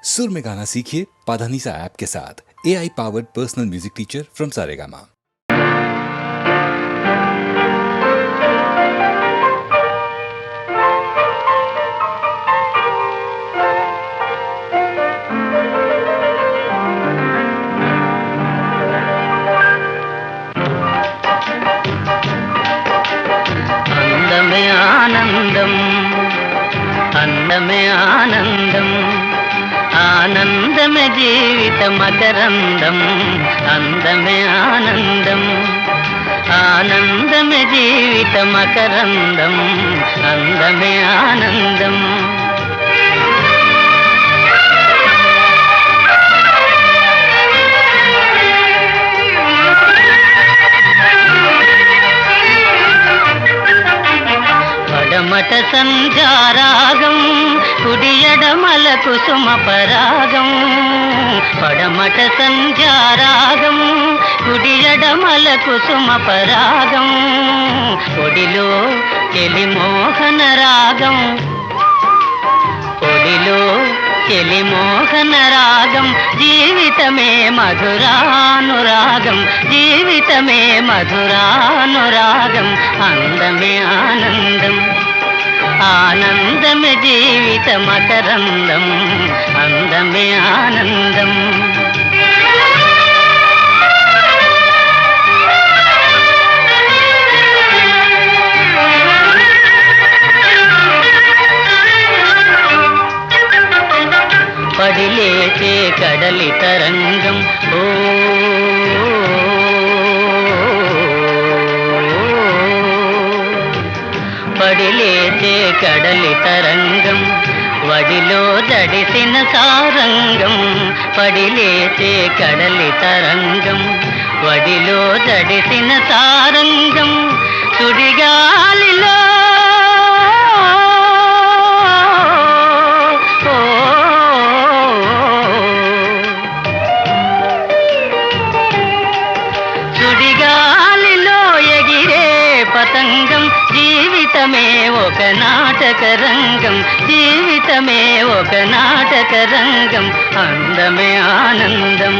सुर में गाना सीखिए पाधानीसा ऐप के साथ। AI powered personal music teacher from Saregama. అందమే ఆనందం, అందమే ఆనందం, ఆనందమే జీవిత మకరందం. అందమే ఆనందం, ఆనందమే జీవిత మకరందం. అందమే ఆనందం. పడమట సంధ్యారాగం, కుడియడమల కుసుమ పరాగం. పడమట సంధ్యారాగం, కుడియడమల కుసుమ పరాగం. ఒడిలో చెలిమోహన రాగం, ఒడిలో చెలిమోహన రాగం. జీవితమే మధురానురాగం, జీవితమే మధురానురాగం. అందమే ఆనందం, ఆనందమే జీవిత మకరందం. అందమే ఆనందం. పడిలేచే కడలి తరంగం, ఓ పడిలేచే కడలి తరంగం. వడిలో జడిసిన సారంగం, పడిలేచే కడలి తరంగం. వడిలో జడిసిన సారంగం. సుడిగాలిలో సుడిగాలిలో ఎగిరే పతంగం. జీవితమే ఒక నాటక రంగం, జీవితమే ఒక నాటక రంగం. అందమే ఆనందం,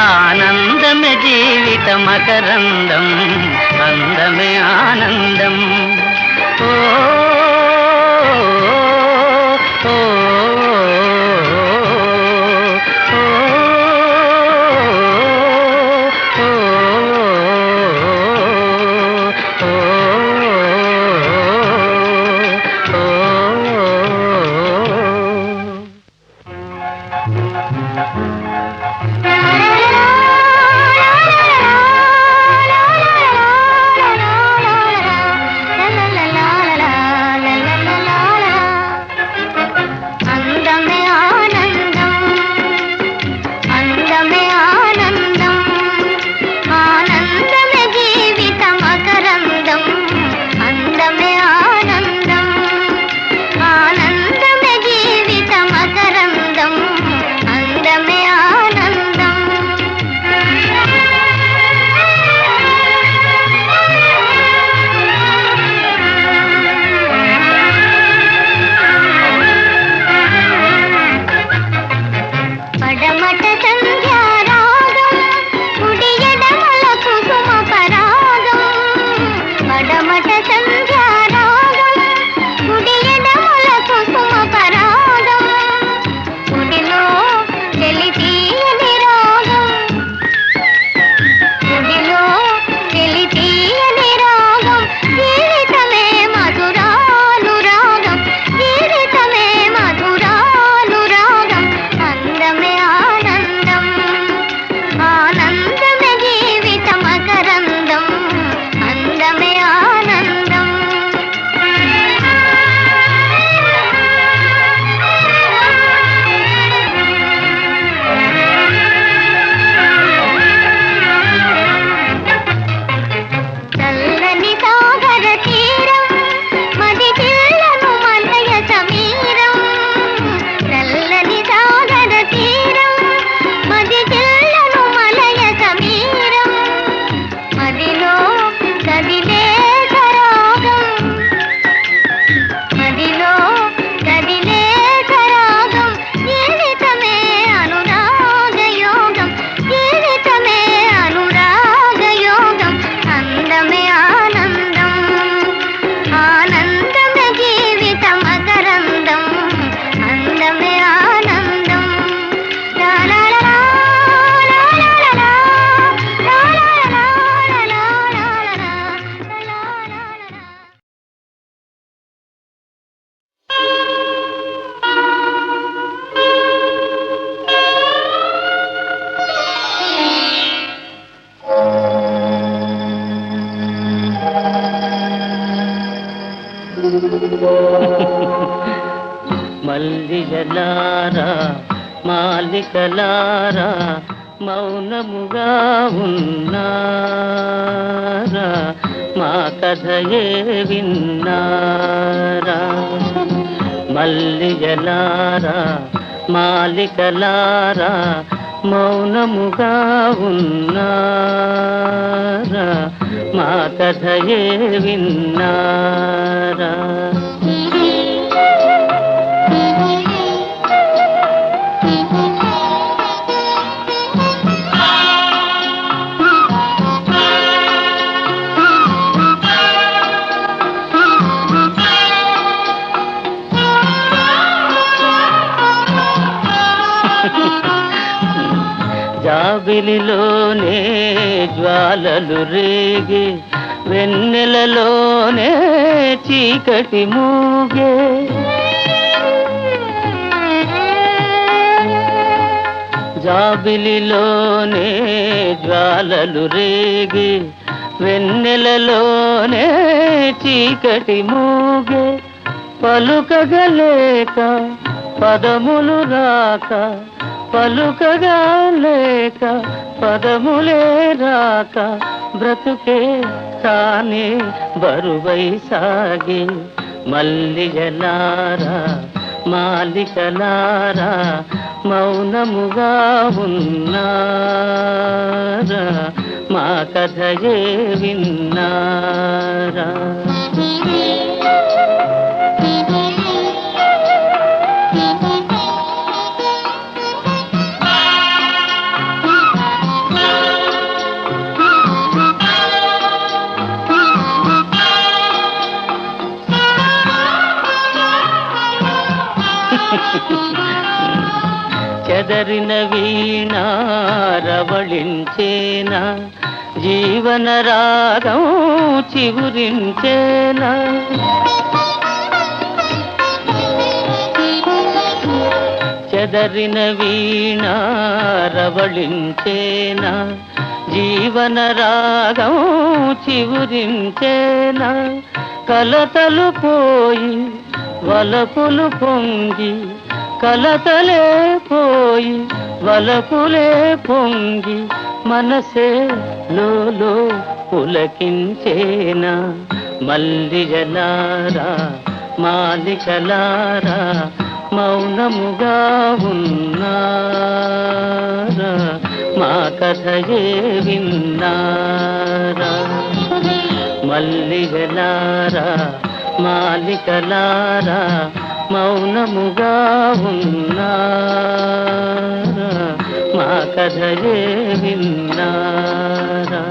ఆనందమే జీవిత మకరందం. అందమే ఆనందం. ఓ ఓ అందమే మాలికలారా మౌనముగా ఉన్నారా మా కథయే విన్నారా మల్లిజలారా మాలికలారా మౌనముగా ఉన్నారా మా కథయే విన్నారా జాబిలిలోనే జ్వాలలు రేగే వెన్నెలలోనే చీకటి మూగే జాబిలిలోనే జ్వాలలు రేగే వెన్నెలలోనే చీకటి మూగే పలుకగలేక పదములు రాక పలుకగా లేక పదములే రాక బ్రతుకే తానే బరువై సాగే మల్లిజలారా మాలికలారా మౌనముగా ఉన్నారా మా కథయే విన్నారా చెదరిన వీణారవళించేనా జీవన రాగం చిగురించేనా చెదరిన వీణారవళించేనా జీవన రాగం చిగురించేనా కలతలు పోయి వలపులు పొంగి కలతలే పోయి వలపులే పొంగి మనసే లోలో పులకించేనా మల్లిజలారా మాలికలారా మౌనముగా ఉన్నారా మా కథయే విన్నారా మల్లిజలారా మాలికలారా మౌనముగా ఉన్నారా మా కథయే విన్నారా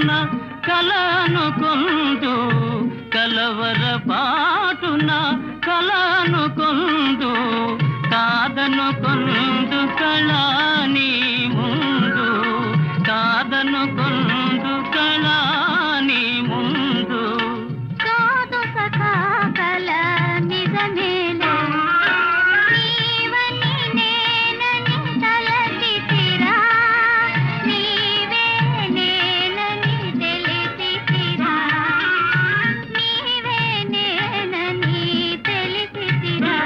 పాటున కలనుకొందు కలవర పాటున కలనుకొందు కాదనుకొందు కళాని ముందు కాదనుకొందు కళాని ముందు కాదు సఖా కల నిజమేలే నీవని నేనని తలచితిరా నీవే నేనని తెలిసితిరా నీవే నేనని తెలిసితిరా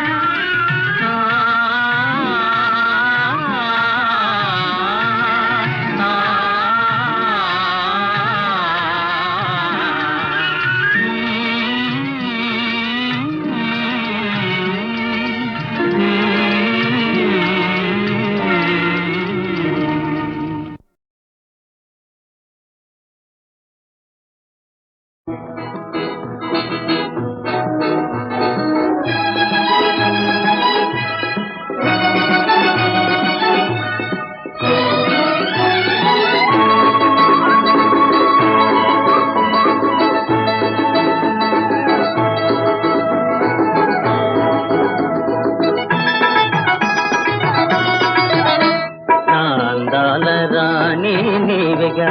రాణి నీవిగా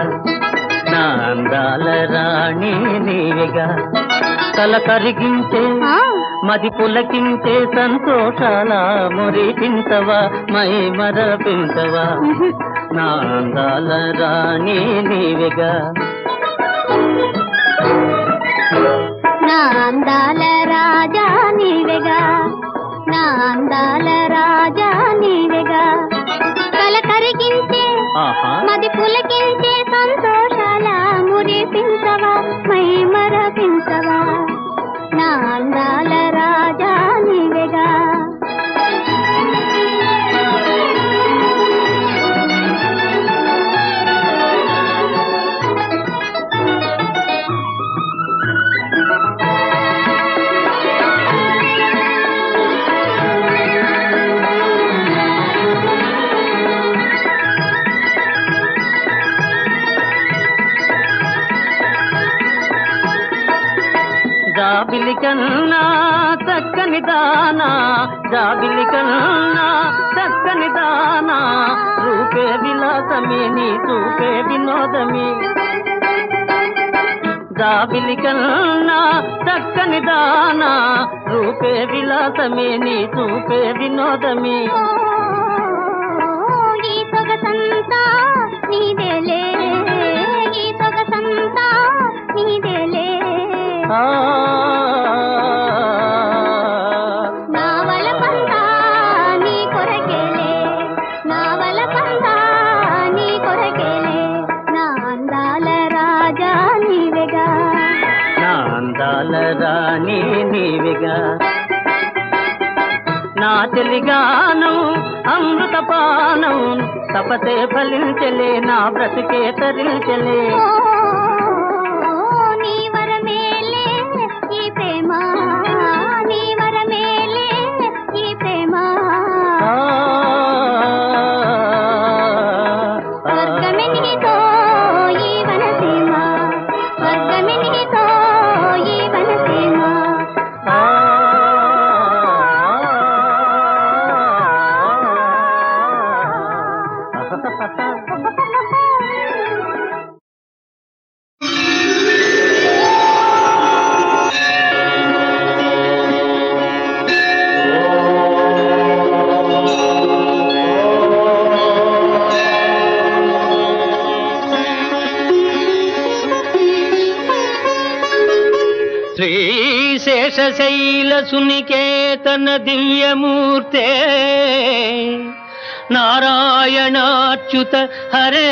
నా అందాల రాణి నీవిగా తల కరిగించే మది పులకించే సంతోషాల మురిపించవా మై మరపించవా నా అందాల రాణి నీవిగా నా అందాల రాజా నీవెగా నా అందాల రాజా నీవెగా కల కరిగించే మది పులకించే సంతోషాల మురిపించవా మై మరపించవా నా అందాల రాజా నీవెగా జాబిలి కన్నా చక్కని దానా జాబిలి కన్నా చక్కని దానా రూపే విలాసమే నీ చూపే వినోదమే జాబిలి కన్నా చక్కని దానా రూపే విలాసమే నీ చూపే వినోదమే ఈ సొగసంతా నీదేలే ఈ సొగసంతా నీదేలే నావల పంతా నీ కొరకేలే నావల పంతా నీ కొరకేలే నా అందాల రాజా నీవెగా నా అందాల రాణి నీవిగా నా చెలిగానం అమృతపానం తపతే ఫలించలే నా బ్రతికే తరించలే శ్రీశేషశైల సునికేతన దివ్యమూర్తే నారాయణాచ్యుత హరే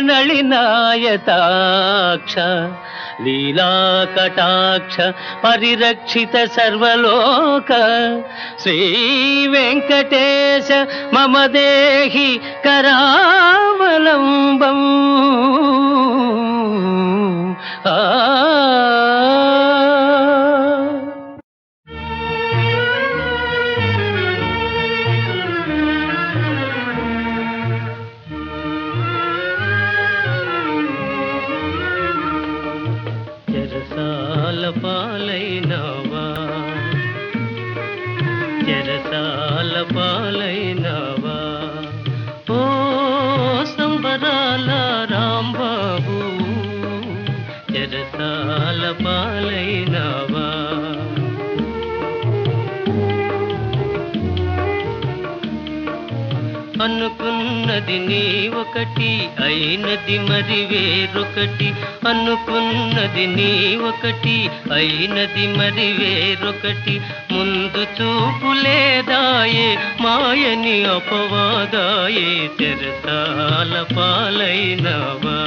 నళినాయతాక్ష లీలాకటాక్ష పరిరక్షిత సర్వలోక శ్రీ వెంకటేశ మమ దేహి కరావలంబం పాలైనవా చెరసాల పాలైనవా ఓ సంబరాల రాంబాబు చెరసాల పాలైనవా అనుకున్నది నీ ఒకటి అయినది మరి వేరొకటి అనుకున్నది నీ ఒకటి అయినది మరి వేరొకటి ముందు చూపు లేదాయే మాయని అపవాదాయే చెరసాల పాలైనవా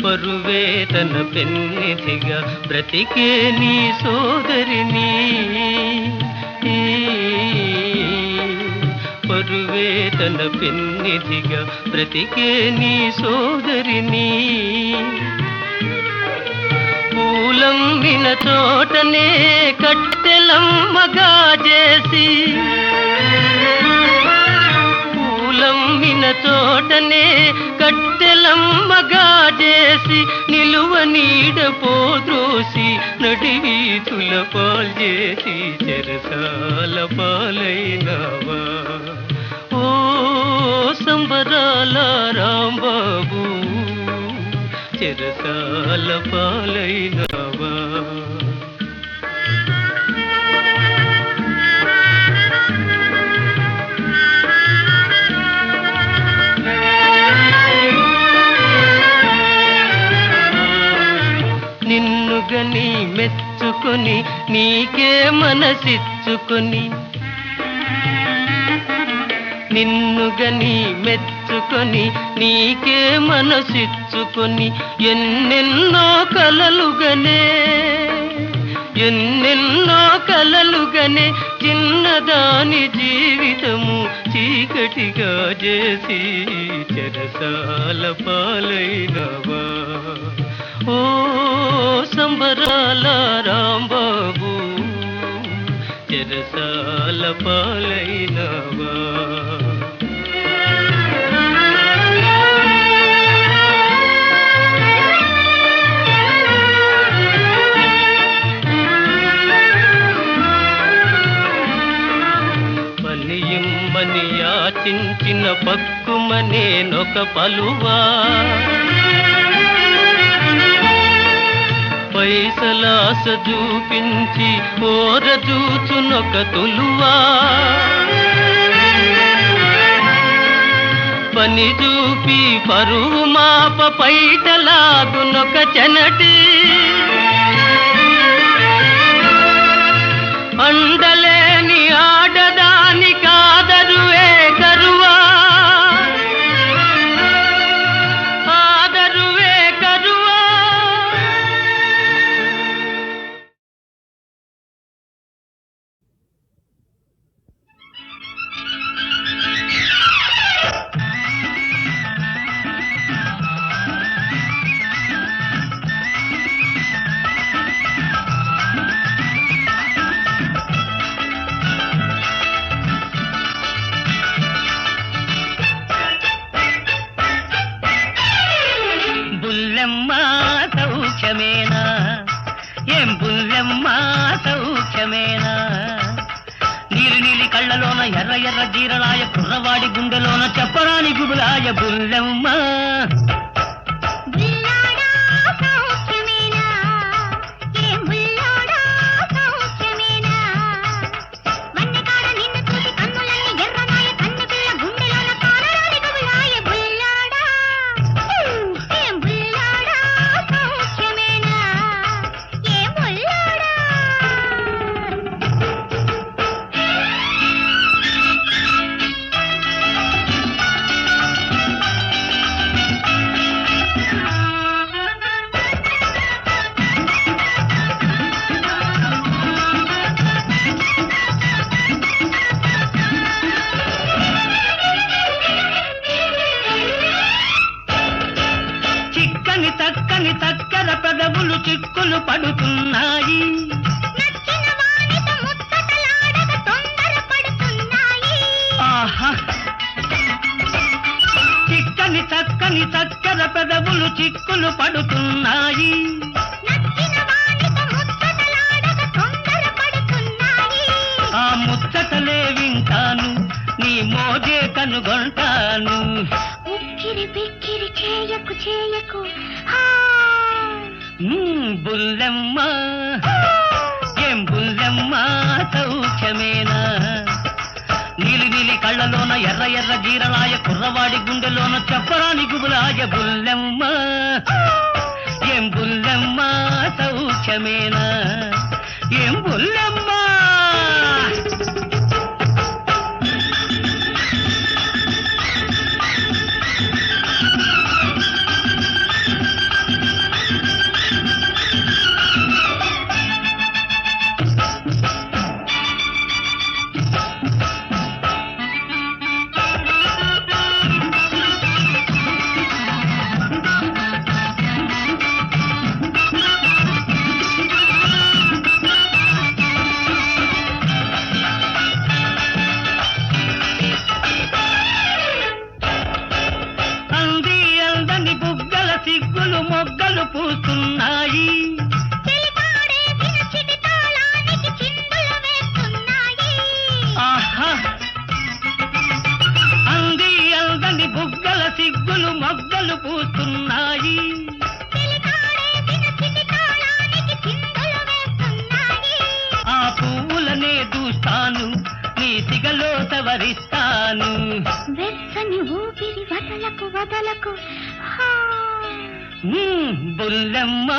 పరువేదన పెన్నిధిగా బ్రతికే నీ సోదరిని పరువేదన పెన్నిధిగా బ్రతికే నీ సోదరిని పూలమ్మిన తోటనే కట్టెలమ్మగా చేసి పూలమ్మిన తోటనే కట్టెలమ్మగా చేసి నిలువ నీడ పోద్రోసి నడివీధుల పాల్చేసి చెరసాల పాలైనవా ఓ సంబరాల రాంబాబు చెరసాల పాలైనవా నిన్నుగని మెచ్చుకొని నీకే మనసిచ్చుకొని నిన్నుగని మెచ్చుకొని నీకే మనసిచ్చుకొని ఎన్నెన్నో కలలుగనే ఎన్నెన్నో కలలుగనే చిన్నదాని జీవితము చీకటిగా చేసి చెరసాల పాలైనవా ఓ సంబరాల రాంబాబు చెరసాల పాలైనవా పనియమ్మని యాచించిన పక్కుమనేనొక పలువా పైసలాస చూపించి ఓరజూచునొక తులువా పని చూపి పరువు మాప పైటలాగునొక చెనటి అండలేని ఆడదాని కాదరువే కరువా ఆదరువే కరువా బుల్లెమ్మ సౌఖ్యమేనా ఏం బుల్లెమ్మ సౌఖ్యమేనా నీలి నీలి కళ్ళలోన ఎర్ర ఎర్ర జీరలాయ కుర్రవాడి గుండెలోన చెప్పరాని గుబులాయ బుల్లెమ్మ చక్కని చక్కెర పెదవులు చిక్కులు పడుతున్నాయి ఆహా చిక్కని చక్కని చక్కెర పెదవులు చిక్కులు పడుతున్నాయి. ఆ ముచ్చటలే వింటాను, నీ మోజే కనుగొంటాను. ఉక్కిరి బిక్కిరి చేయకు చేయకు బుల్లెమ్మ ఏం బుల్లెమ్మ సౌఖ్యమేనా? నీలి నీలి కళ్ళలోన ఎర్ర ఎర్ర జీరలాయ, కుర్రవాడి గుండెలోన చెప్పరాని గుబులాయ. బుల్లెమ్మ ఏం బుల్లెమ్మ సౌఖ్యమేనా? ఏం బుల్లెమ్మ? సిగ్గులు మొగ్గలు పూస్తున్నాయి. ఆహా అంది అందని బుగ్గల సిగ్గులు మొగ్గలు పూస్తున్నాయి. ఆ పువ్వులనే దూస్తాను, నీ సిగలో సవరిస్తాను. వెచ్చని ఊపిరి వదలకు వదలకు బుల్లెమ్మ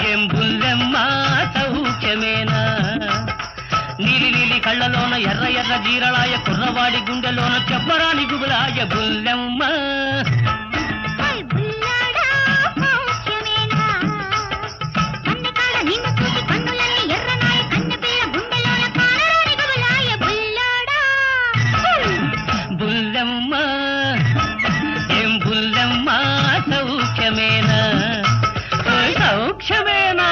ఏం బుల్లెమ్మ సౌఖ్యమేనా? నీలి నీలి కళ్ళలోన ఎర్ర ఎర్ర జీరలాయ, కుర్రవాడి గుండెలోన చెప్పరాని గుబులాయ. బుల్లెమ్మ బుల్లెమ్మ ఏం బుల్లెమ్మ సౌఖ్యమేనా? సౌఖ్యమేనా?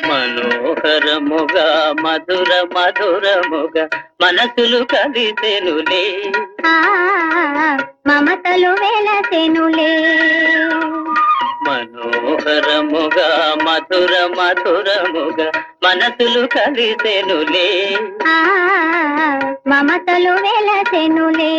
మనోహరముగా మధుర మధురముగా మనసులు కలిసెనులే, మమతలు వెలసెనులే. మనోహరముగా మధుర మధురముగా మనసులు కలిసెనులే, మమతలు వెలసెనులే.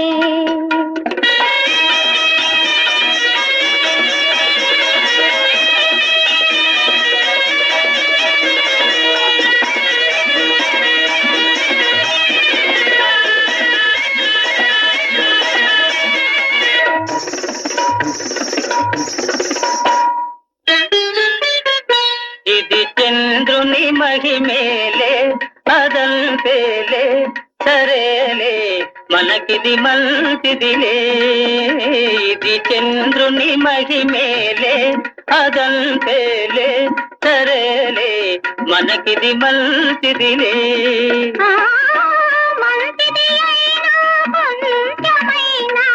ఇది చంద్రుని మహిమేలే అదంతేలే, సరేలే మనకిది మంచిదిలే. ఇది చంద్రుని మహిమేలే అదంతేలే, సరేలే మనకిది మంచిదిలే. మంచిది అయినా కొంచెమైనా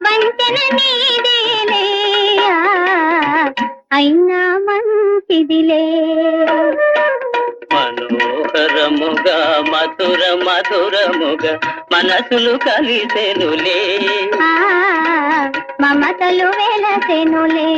వంచన నీదేలే, అయినా మంచిదిలే. మనోహరముగా మధుర మధురముగా మనసులు కలిసెనులే, మమతలు వెలసెనులే.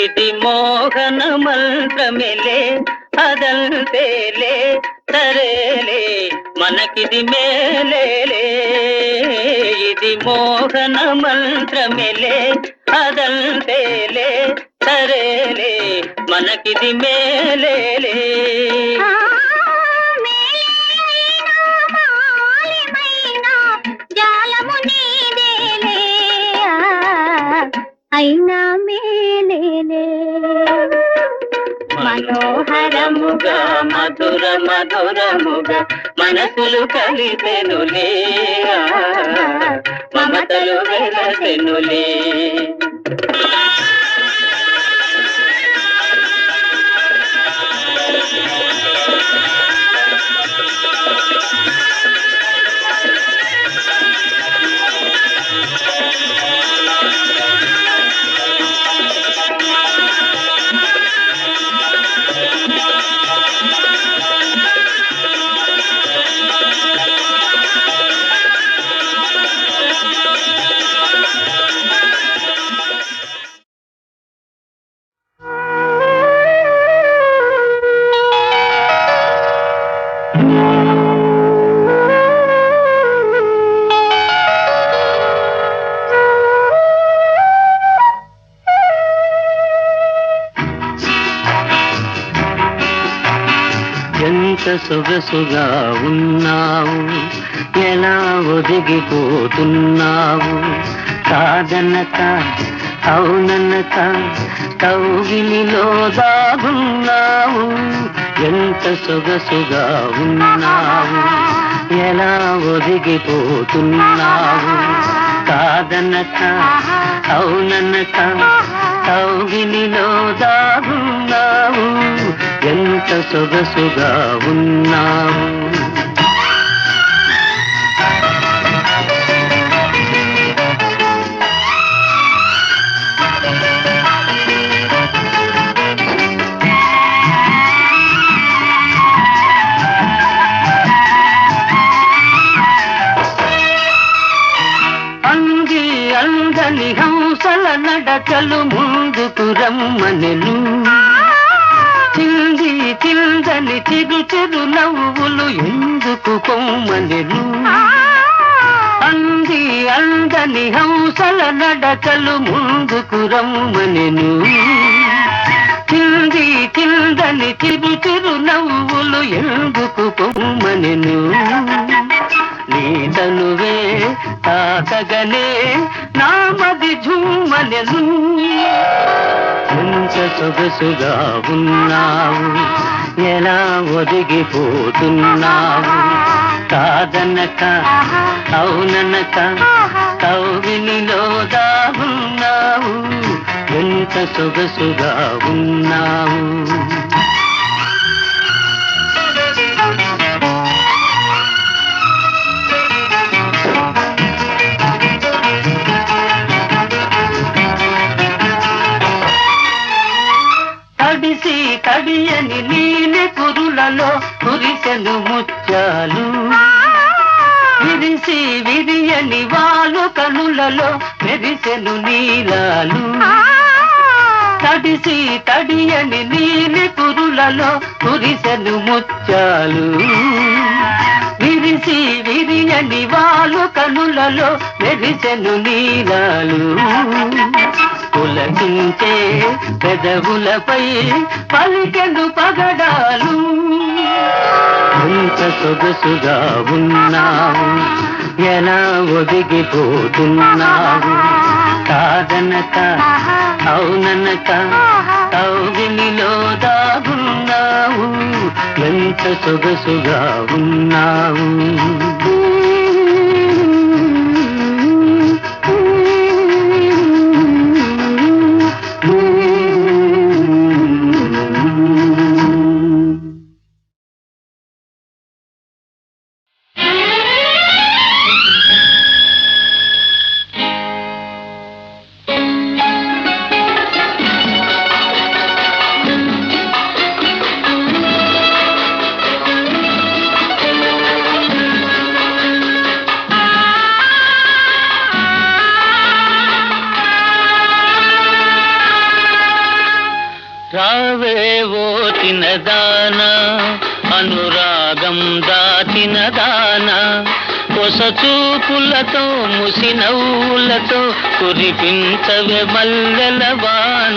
ఇది మోహన మంత్రమిలే అదంతేలే, సరేలే మనకిది మేలేలే. ఇది మోహన మంత్రమిలే అదంతేలే, సరేలే మనకిది మేలేలే. జాలముని మధురముగా మధుర మధురముగా మనసులు కలిసెనులే మమతలు వెలసెనులే ఎంత సొగసుగా ఉన్నావు ఎలా ఒదిగిపోతున్నావు కాదనక అవుననక కౌగిలిలో దాగున్నావు ఎంత సొగసుగా ఉన్నావు ఎలా ఒదిగిపోతున్నావు కాదనక అవుననక కౌగిలిలో దాగున్నావు ఎంత సొగసుగా ఉన్నావు అంగి అందని హంసల నడకలు ముందుకు రమ్మనెను చింది చిందని చిరు చిరు నవ్వులు ఎందుకు పొమ్మనెను అంది అందని హంసల నడకలు ముందుకు రమ్మనెను చింది చిందని చిరు చిరు నవ్వులు ఎందుకు పొమ్మనెను నీ తనువే తాకగనే నామది ఝుమ్మనెను ఎంత సొగసుగా ఉన్నావు ఎలా ఒదిగిపోతున్నావు కాదనక అవుననక కౌగిలిలో దాగున్నావు ఎంత సొగసుగా ఉన్నావు తడిసి తడియని నీలి కురులలో కురిసెను ముత్యాలు విరిసి విరియని వాలు కనులలో మెరిసెను నీలాలు తడిసి తడియని నీలి కురులలో కురిసెను ముత్యాలు విరిసి విరియని వాలు కనులలో మెరిసెను నీలాలు పులకించే పెదవులపై పలికెను పగడాలు ఎంత సొగసుగా ఉన్నావు ఎలా ఒదిగిపోతున్నావు కాదనక అవుననక కౌగిలిలో దాగున్నావు ఎంత సొగసుగా ఉన్నావు రావేవో తినదానా అనురాగం దాచిన దానా కొస చూపులతో ముసి నవ్వులతో కురిపించవే మల్లెల వాన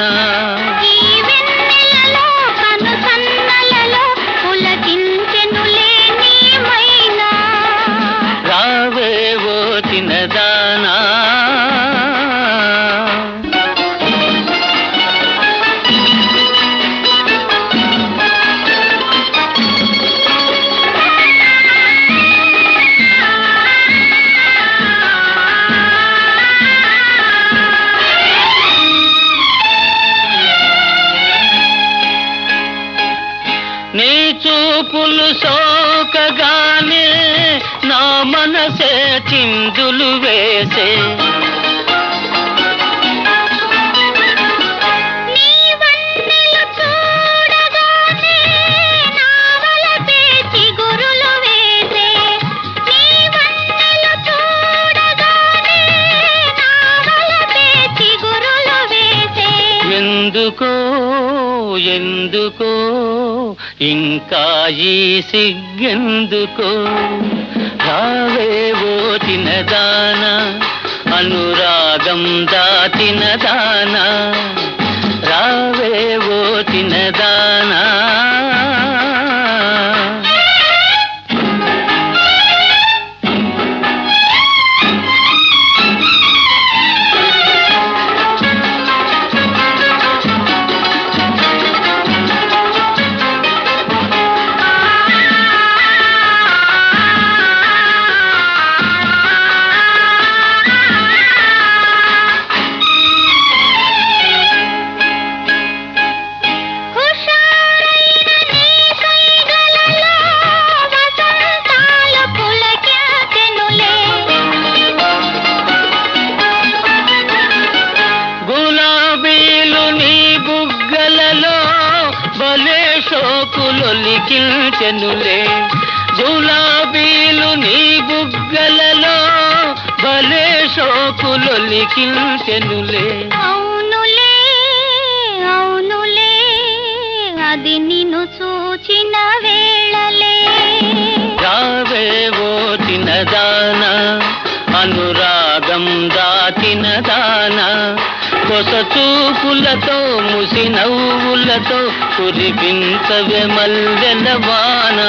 రావేవో తినదానా చిందులు వేసే నీ వన్నెలు చూడగానే నా వలపే చిగురులు వేసే నీ వన్నెలు చూడగానే నా వలపే చిగురులు వేసే ఎందుకో ఎందుకో ఇంకా ఈ సిగ్గెందుకో రావేవో తినదానా అనురాగం దాతినదానా రావేవో తినదానా హుషారైన నీ కైగలలో వసంతాలు పులకించెనులే గులాబీలు నీ బుగ్గలలో భలే షోకులొలికించెనులే గులాబీలు నీ బుగ్గలలో భలే షోకులొలికించెనులే అవునులే అవునులే అది నిన్ను చూచిన వేళలే రావేవో తినదానా అనురాగం దాతినదానా కొస చూపులతో ముసి నవ్వులతో కురిపించవే మల్లెల వాన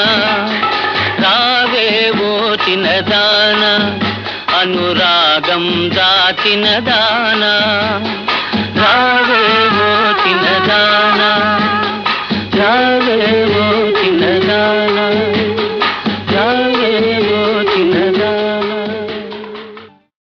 రావేవో తినదానా అనురాగం దాతినదానా